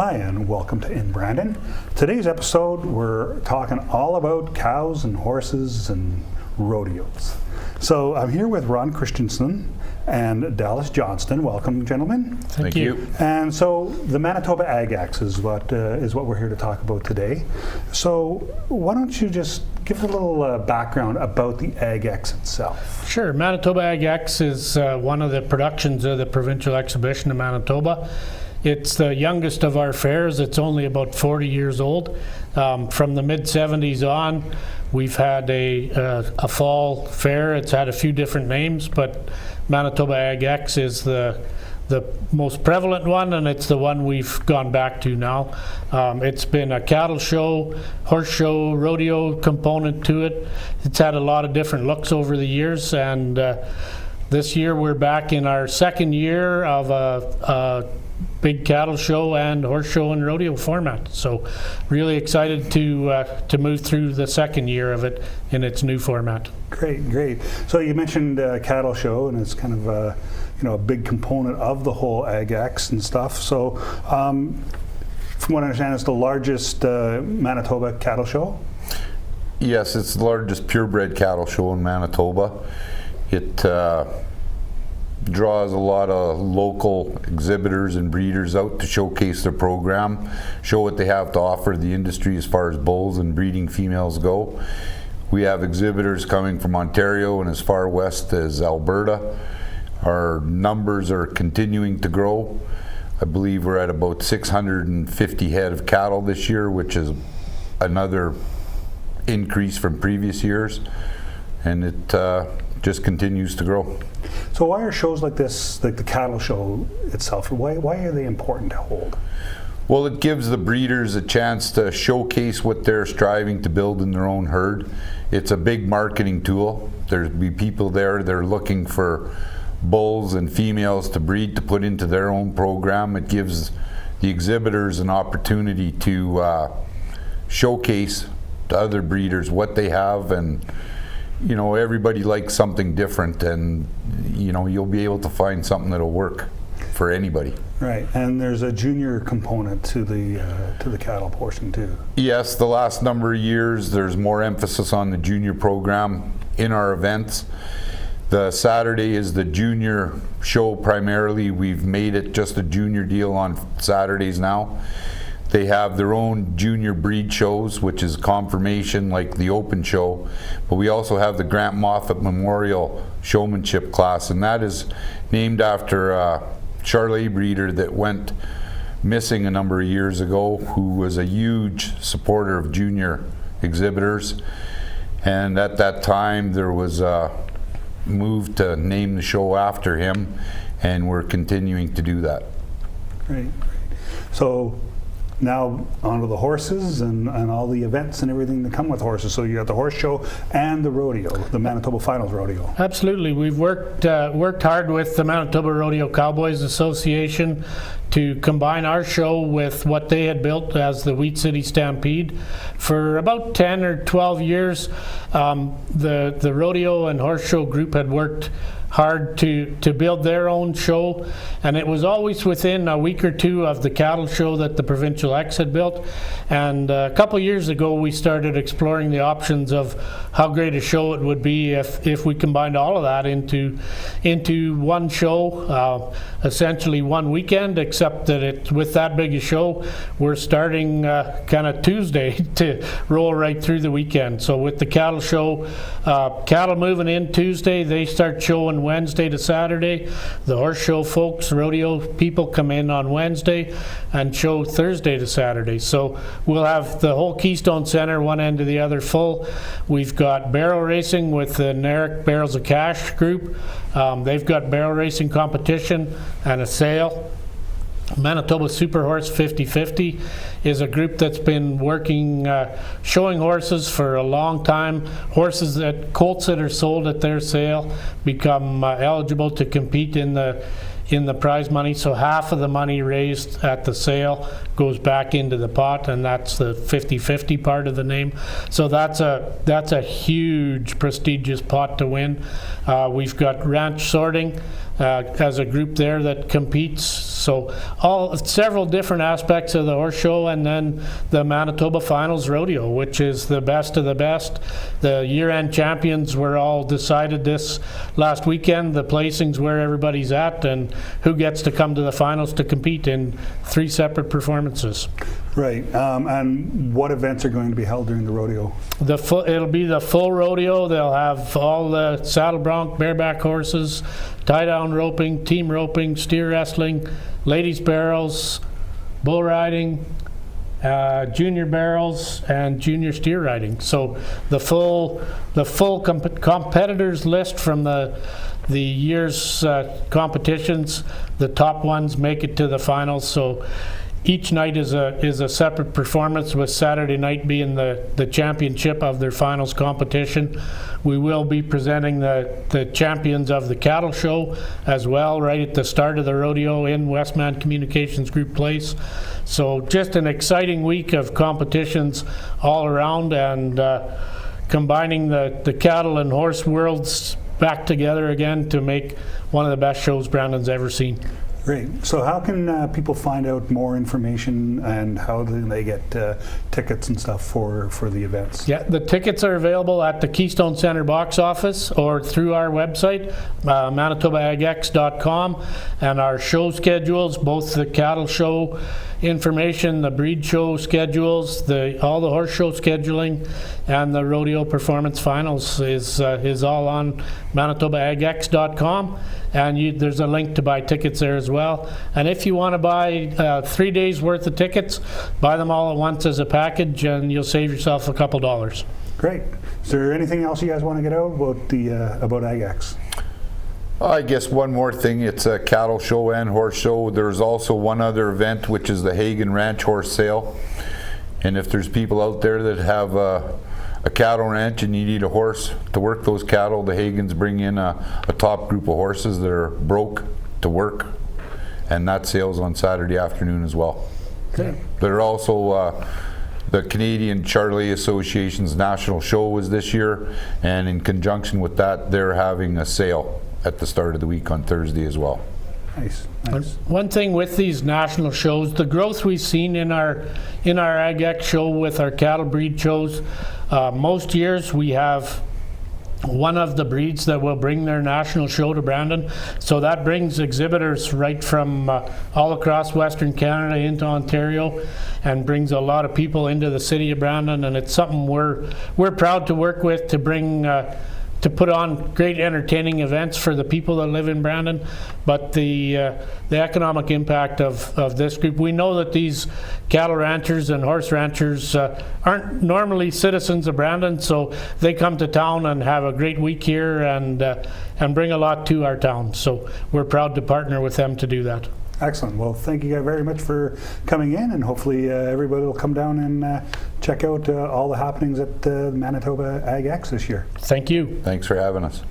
Hi, and welcome to In Brandon. Today's episode, we're talking all about cows and horses and rodeos. So I'm here with Ron Christensen and Dallas Johnston. Welcome, gentlemen. Thank you. And so the Manitoba Ag Ex is what we're here to talk about today. So why don't you just give a little background about the Ag Ex itself? Sure. Manitoba Ag Ex is one of the productions of the Provincial Exhibition of Manitoba. It's the youngest of our fairs. It's only about 40 years old. From the mid-70s on, we've had a fall fair. It's had a few different names, but Manitoba Ag Ex is the most prevalent one, and it's the one we've gone back to now. It's been a cattle show, horse show, rodeo component to it. It's had a lot of different looks over the years, and this year we're back in our second year of a big cattle show and horse show and rodeo format. So really excited to move through the second year of it in its new format. Great. So you mentioned cattle show, and it's kind of a big component of the whole Ag Ex and stuff. So from what I understand, it's the largest Manitoba cattle show? Yes, it's the largest purebred cattle show in Manitoba. It draws a lot of local exhibitors and breeders out to showcase their program, show what they have to offer the industry as far as bulls and breeding females go. We have exhibitors coming from Ontario and as far west as Alberta. Our numbers are continuing to grow. I believe we're at about 650 head of cattle this year, which is another increase from previous years, and it just continues to grow. So why are shows like this, like the cattle show itself, why are they important to hold? Well, it gives the breeders a chance to showcase what they're striving to build in their own herd. It's a big marketing tool. There'll be people there, they're looking for bulls and females to breed to put into their own program. It gives the exhibitors an opportunity to showcase to other breeders what they have, and everybody likes something different, and you'll be able to find something that'll work for anybody. Right, and there's a junior component to the cattle portion too. Yes, the last number of years there's more emphasis on the junior program in our events. The Saturday is the junior show primarily. We've made it just a junior deal on Saturdays now. They have their own junior breed shows, which is confirmation like the open show, but we also have the Grant Moffat Memorial Showmanship class, and that is named after a Charolais breeder that went missing a number of years ago, who was a huge supporter of junior exhibitors, and at that time there was a move to name the show after him, and we're continuing to do that. Great. So now onto the horses and all the events and everything that come with horses. So you got the horse show and the rodeo, the Manitoba Finals Rodeo. Absolutely. We've worked hard with the Manitoba Rodeo Cowboys Association to combine our show with what they had built as the Wheat City Stampede. For about 10 or 12 years, the rodeo and horse show group had worked hard to build their own show, and it was always within a week or two of the cattle show that the Provincial Ex had built. And a couple years ago we started exploring the options of how great a show it would be if we combined all of that into one show, essentially one weekend, except that with that big a show we're starting kind of Tuesday to roll right through the weekend. So with the cattle show, cattle moving in Tuesday, they start showing Wednesday to Saturday. The horse show folks, rodeo people, come in on Wednesday and show Thursday to Saturday. So we'll have the whole Keystone Center, one end to the other, full. We've got barrel racing with the NARIC Barrels of Cash group. They've got barrel racing competition and a sale. Manitoba Super Horse 50/50 is a group that's been working, showing horses for a long time. Horses that colts that are sold at their sale become eligible to compete in the prize money. So half of the money raised at the sale goes back into the pot, and that's the 50/50 part of the name. So that's a huge prestigious pot to win. We've got ranch sorting as a group there that competes. So several different aspects of the horse show, and then the Manitoba Finals Rodeo, which is the best of the best. The year-end champions were all decided this last weekend, the placings where everybody's at and who gets to come to the finals to compete in 3 separate performances. Right. And what events are going to be held during the rodeo? It'll be the full rodeo. They'll have all the saddle bronc, bareback horses, tie-down roping, team roping, steer wrestling, ladies barrels, bull riding, junior barrels, and junior steer riding. So the full competitors list from the year's competitions. The top ones make it to the finals. So each night is a separate performance, with Saturday night being the championship of their finals competition. We will be presenting the champions of the cattle show as well, right at the start of the rodeo in Westman Communications Group Place. So just an exciting week of competitions all around, and combining the cattle and horse worlds back together again to make one of the best shows Brandon's ever seen. Great. So how can people find out more information, and how do they get tickets and stuff for the events? Yeah, the tickets are available at the Keystone Center box office or through our website, ManitobaAgEx.com, and our show schedules, both the cattle show information, the breed show schedules, all the horse show scheduling, and the rodeo performance finals is all on ManitobaAgEx.com, and there's a link to buy tickets there as well. And if you want to buy 3 days worth of tickets, buy them all at once as a package, and you'll save yourself a couple dollars. Great. Is there anything else you guys want to get out about Ag Ex? I guess one more thing, it's a cattle show and horse show. There's also one other event, which is the Hagen Ranch Horse Sale. And if there's people out there that have a cattle ranch and you need a horse to work those cattle, the Hagens bring in a top group of horses that are broke to work, and that sale's on Saturday afternoon as well. Okay. They're also the Canadian Charley Association's national show was this year, and in conjunction with that, they're having a sale at the start of the week on Thursday as well. Nice. One thing with these national shows, the growth we've seen in our Ag Ex show with our cattle breed shows, most years we have one of the breeds that will bring their national show to Brandon. So that brings exhibitors right from all across Western Canada into Ontario, and brings a lot of people into the city of Brandon, and it's something we're proud to work with to bring to put on great entertaining events for the people that live in Brandon. But the economic impact of this group, we know that these cattle ranchers and horse ranchers aren't normally citizens of Brandon, so they come to town and have a great week here and bring a lot to our town. So we're proud to partner with them to do that. Excellent. Well, thank you very much for coming in, and hopefully everybody will come down and check out all the happenings at Manitoba Ag Ex this year. Thank you. Thanks for having us.